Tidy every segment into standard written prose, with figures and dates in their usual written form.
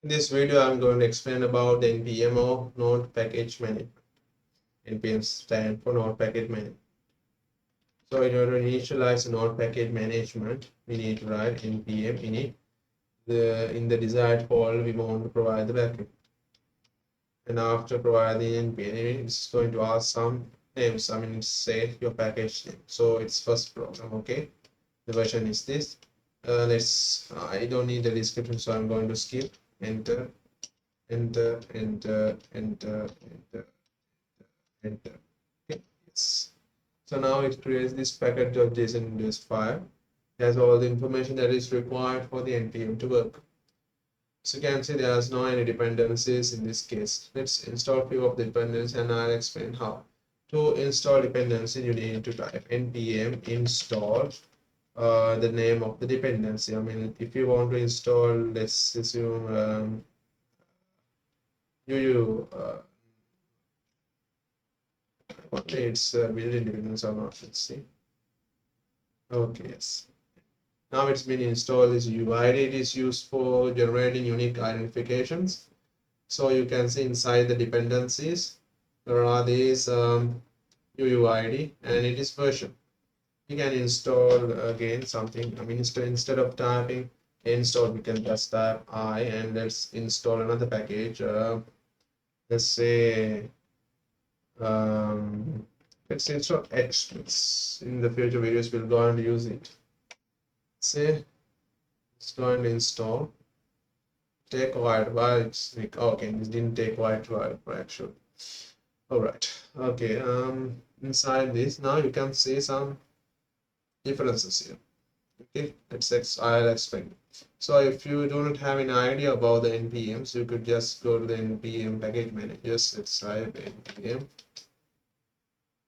In this video, I'm going to explain about the NPM or Node Package Management. NPM stand for Node Package Management. So in order to initialize Node Package Management, we need to write npm init. In the desired folder, we want to provide the package. And after providing npm init, it's going to ask some names. I mean, say your package name. So it's first program, okay? The version is this. I don't need the description, so I'm going to skip. Enter, enter, enter, enter, enter, enter. Okay, yes. So now it creates this package.json file. It has all the information that is required for the npm to work. So you can see there's no any dependencies in this case. Let's install few of the dependencies and I'll explain how. To install dependency, you need to type npm install the name of the dependency. I mean, if you want to install, let's assume you it's built-in dependence or not. Let's see. Okay, yes. Now it's been installed. This UID it is used for generating unique identifications. So you can see inside the dependencies there are these UUID and it is version. You can install again something. I mean, instead of typing install, we can just type I and let's install another package. Let's say um, let's install Express. In the future videos, we'll go and use it. Say it's going to install. Take while it's like, okay, this didn't take while actually. All right. Okay. Inside this now you can see some differences here. Okay, I'll explain. So if you don't have any idea about the npms, you could just go to the npm package managers. Let's type npm.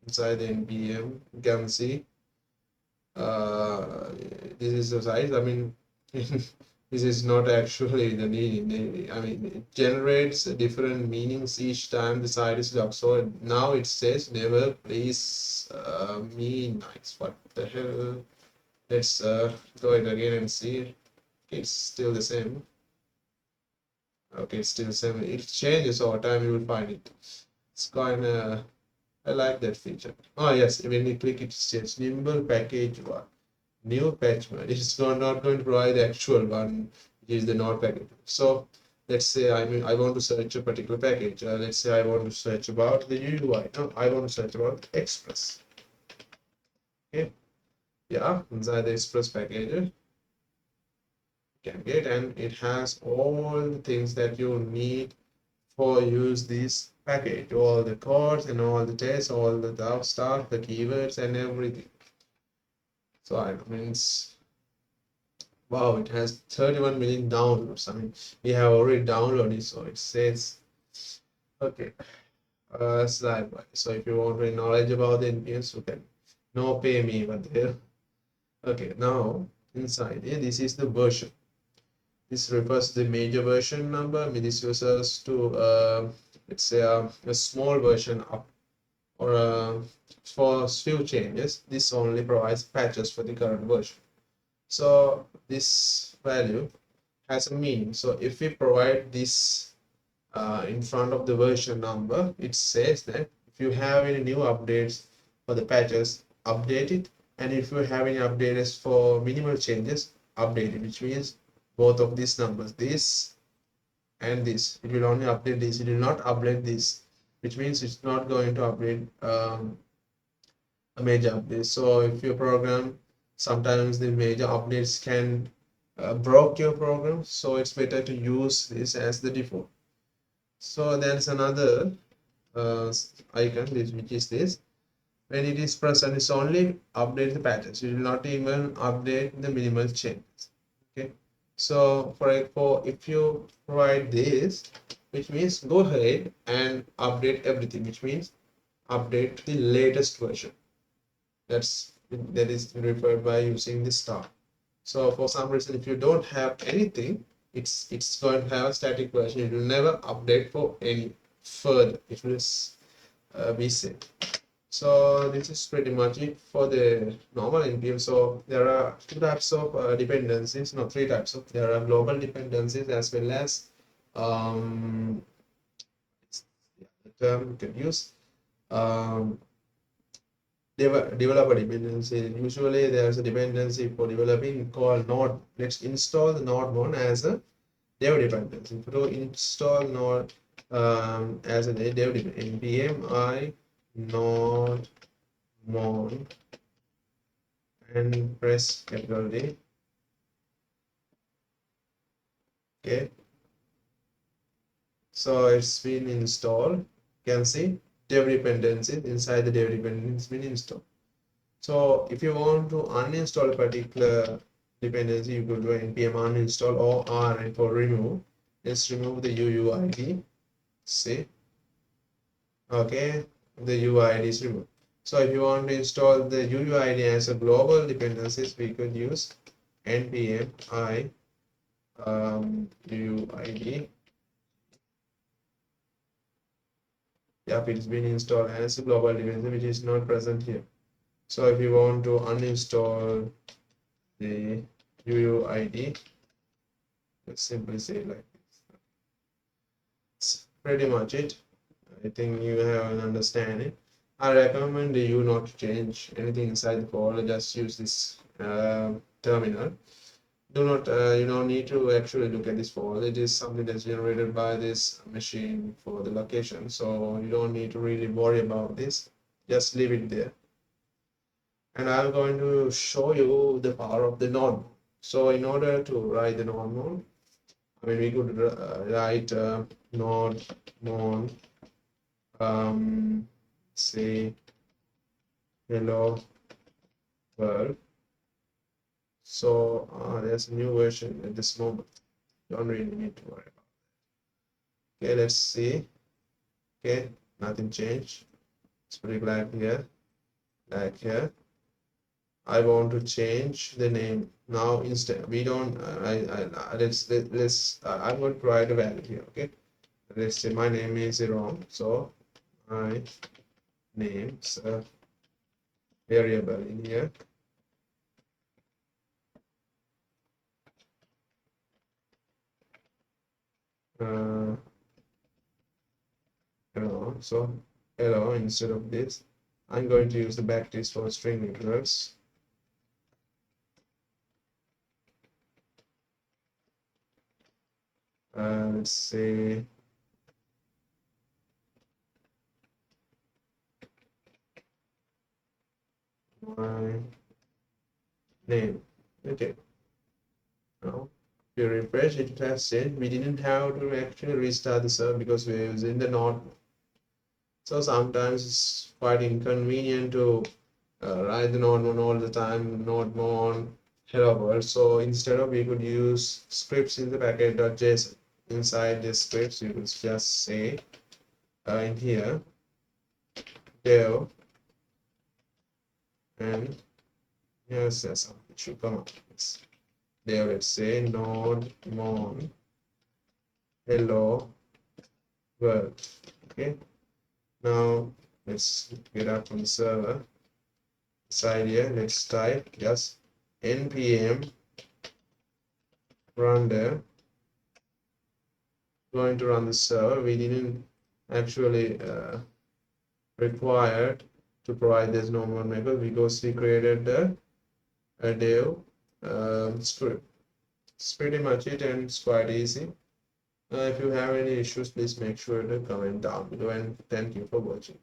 Inside the npm, you can see this is the size. I mean, this is not actually the meaning. I mean, it generates different meanings each time the site is locked. So now it says never please me nice. What the hell? Let's go it again and see. It's still the same. Okay, it's still the same. It changes over time. You will find it. It's kind of. I like that feature. Oh yes, when you click it says nimble package one. New patch mode. It's not going to provide the actual one, which is the node package. So let's say I want to search a particular package. Let's say I want to search about the UI. No, I want to search about Express. Okay. Yeah, inside the Express package you can get, and it has all the things that you need for use this package, all the codes and all the tests, all the stuff, the keywords and everything. So I mean, wow, it has 31 million downloads. I mean, we have already downloaded it, so it says, okay, slide by. So if you want any knowledge about the NPMs, you can no pay me, but there. Okay, now inside here, this is the version. This refers to the major version number. I mean, this refers to, let's say, a small version up or for few changes. This only provides patches for the current version. So this value has a meaning. So if we provide this in front of the version number, it says that if you have any new updates for the patches, update it. And if you have any updates for minimal changes, update it, which means both of these numbers, this and this, it will only update this, it will not update this, which means it's not going to update a major update. So if your program, sometimes the major updates can broke your program, so it's better to use this as the default. So there's another icon which is this. When it is present, it's only update the patterns. You will not even update the minimal changes. Okay. So for if you provide this, which means go ahead and update everything, which means update the latest version. That is referred by using the star. So for some reason, if you don't have anything, it's going to have a static version. It will never update for any further. It will be safe. So this is pretty much it for the normal npm. So there are two types of dependencies, no, three types of. There are global dependencies as well as um, the term you can use. Um, Developer dependency. Usually there's a dependency for developing called node. Let's install the node one as a dev dependency. To install node as a dev dependency, npm I node mon and press capital D. Okay, so it's been installed. You can see dev dependency inside the dev dependency has been installed. So if you want to uninstall a particular dependency, you could do npm uninstall or r, and for remove, let's remove the UUID. See, okay, the UUID is removed. So if you want to install the UUID as a global dependencies, we could use npm I UUID. Yep, it's been installed as a global dependency, which is not present here. So if you want to uninstall the UUID, let's simply say it like this. That's pretty much it. I think you have an understanding. I recommend you not to change anything inside the folder. Just use this terminal. Do not, you don't need to actually look at this folder. It is something that's generated by this machine for the location. So you don't need to really worry about this. Just leave it there. And I'm going to show you the power of the node. So in order to write the node, I mean, we could write node mon say hello world. So there's a new version at this moment. Don't really need to worry about it. Okay, let's see. Okay, nothing changed. It's pretty glad here. Like here. I want to change the name now. Instead, we don't. I'm going to write a value here. Okay, let's say my name is wrong. So my name's a variable in here. Hello. So hello instead of this. I'm going to use the backtick for string intervals. Let's say my name. Okay. Now if you refresh it, has changed. We didn't have to actually restart the server because we're using the node. So sometimes it's quite inconvenient to write the node mon all the time, node mon hello world. So instead of, we could use scripts in the package.json. Inside the scripts, you could just say in here dev, and here's something should come up. Dev, let's say node mon hello world. Okay, now let's get up from the server. Inside here, let's type just npm run there. Going to run the server. We didn't actually required to provide this normal method because we created a dev script. It's pretty much it, and it's quite easy. If you have any issues, please make sure to comment down below, and thank you for watching.